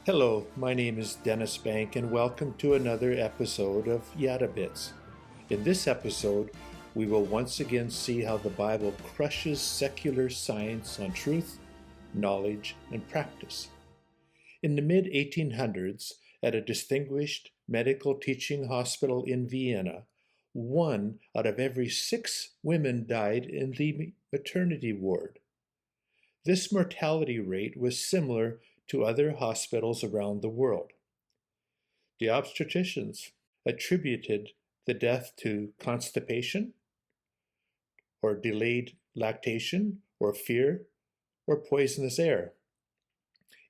Hello, my name is Dennis Bank, and welcome to another episode of Yada Bits. In this episode, we will once again see how the Bible crushes secular science on truth, knowledge, and practice. In the mid 1800s, at a distinguished medical teaching hospital in Vienna, 1 out of every 6 women died in the maternity ward. This mortality rate was similar to other hospitals around the world. The obstetricians attributed the death to constipation, or delayed lactation, or fear, or poisonous air.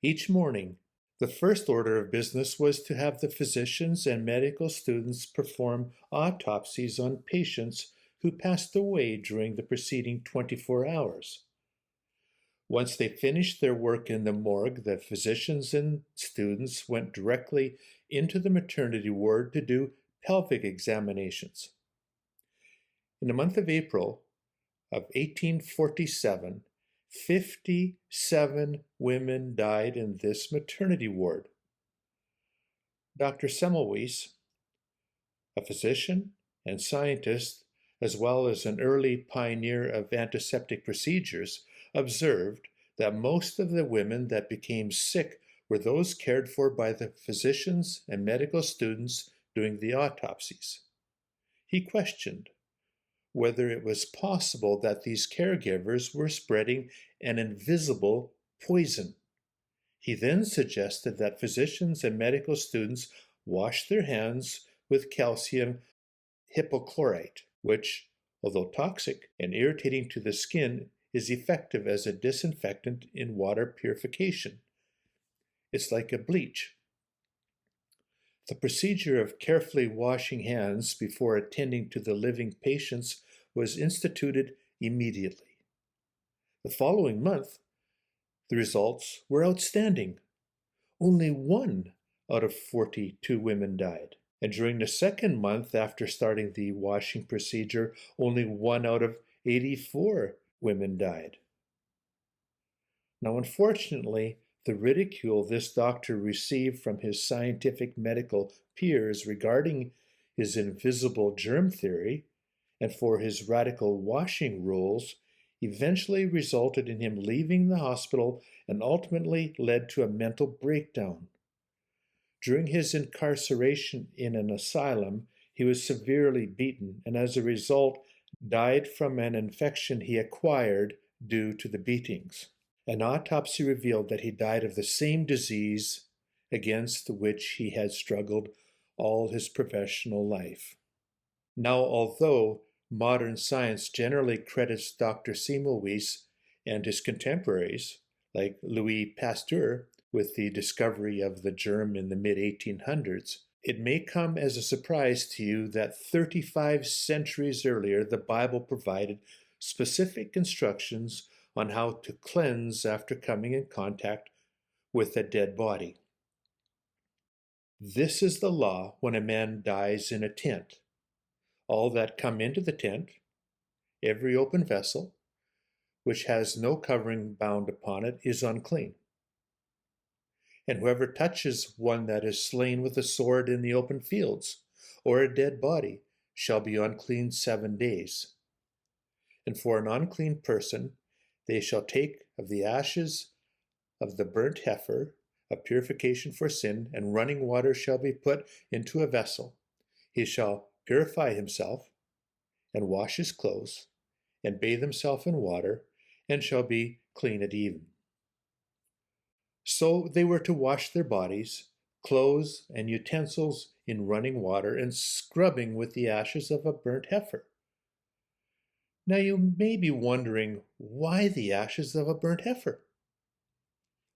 Each morning, the first order of business was to have the physicians and medical students perform autopsies on patients who passed away during the preceding 24 hours. Once they finished their work in the morgue, the physicians and students went directly into the maternity ward to do pelvic examinations. In the month of April of 1847, 57 women died in this maternity ward. Dr. Semmelweis, a physician and scientist, as well as an early pioneer of antiseptic procedures, observed that most of the women that became sick were those cared for by the physicians and medical students doing the autopsies. He questioned whether it was possible that these caregivers were spreading an invisible poison. He then suggested that physicians and medical students wash their hands with calcium hypochlorite, which, although toxic and irritating to the skin, is effective as a disinfectant in water purification. It's like a bleach. The procedure of carefully washing hands before attending to the living patients was instituted immediately. The following month, the results were outstanding. Only 1 out of 42 women died. And during the second month after starting the washing procedure, only 1 out of 84 women died. Now, unfortunately, the ridicule this doctor received from his scientific medical peers regarding his invisible germ theory and for his radical washing rules eventually resulted in him leaving the hospital and ultimately led to a mental breakdown. During his incarceration in an asylum, he was severely beaten and as a result died from an infection he acquired due to the beatings. An autopsy revealed that he died of the same disease against which he had struggled all his professional life. Now, although modern science generally credits Dr. Semmelweis and his contemporaries, like Louis Pasteur, with the discovery of the germ in the mid-1800s, it may come as a surprise to you that 35 centuries earlier the Bible provided specific instructions on how to cleanse after coming in contact with a dead body. This is the law when a man dies in a tent. All that come into the tent, every open vessel, which has no covering bound upon it, is unclean. And whoever touches one that is slain with a sword in the open fields, or a dead body, shall be unclean 7 days. And for an unclean person, they shall take of the ashes of the burnt heifer, of purification for sin, and running water shall be put into a vessel. He shall purify himself, and wash his clothes, and bathe himself in water, and shall be clean at even. So they were to wash their bodies, clothes, and utensils in running water, and scrubbing with the ashes of a burnt heifer. Now you may be wondering, why the ashes of a burnt heifer?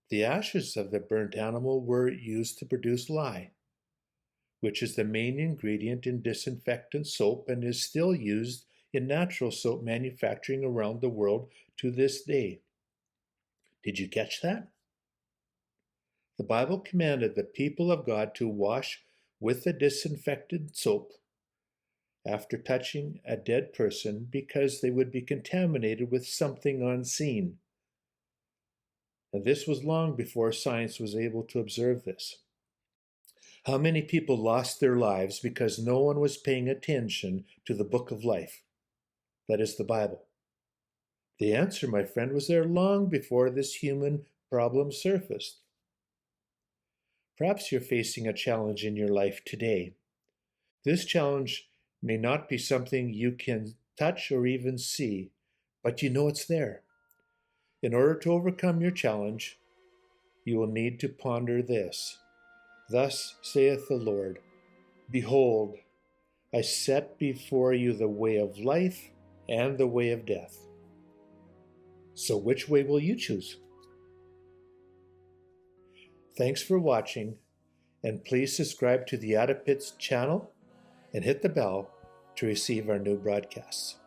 The ashes of the burnt animal were used to produce lye, which is the main ingredient in disinfectant soap and is still used in natural soap manufacturing around the world to this day. Did you catch that? The Bible commanded the people of God to wash with the disinfected soap after touching a dead person because they would be contaminated with something unseen. And this was long before science was able to observe this. How many people lost their lives because no one was paying attention to the book of life? That is the Bible. The answer, my friend, was there long before this human problem surfaced. Perhaps you're facing a challenge in your life today. This challenge may not be something you can touch or even see, but you know it's there. In order to overcome your challenge, you will need to ponder this. Thus saith the Lord, Behold, I set before you the way of life and the way of death. So which way will you choose? Thanks for watching, and please subscribe to the Adipits channel and hit the bell to receive our new broadcasts.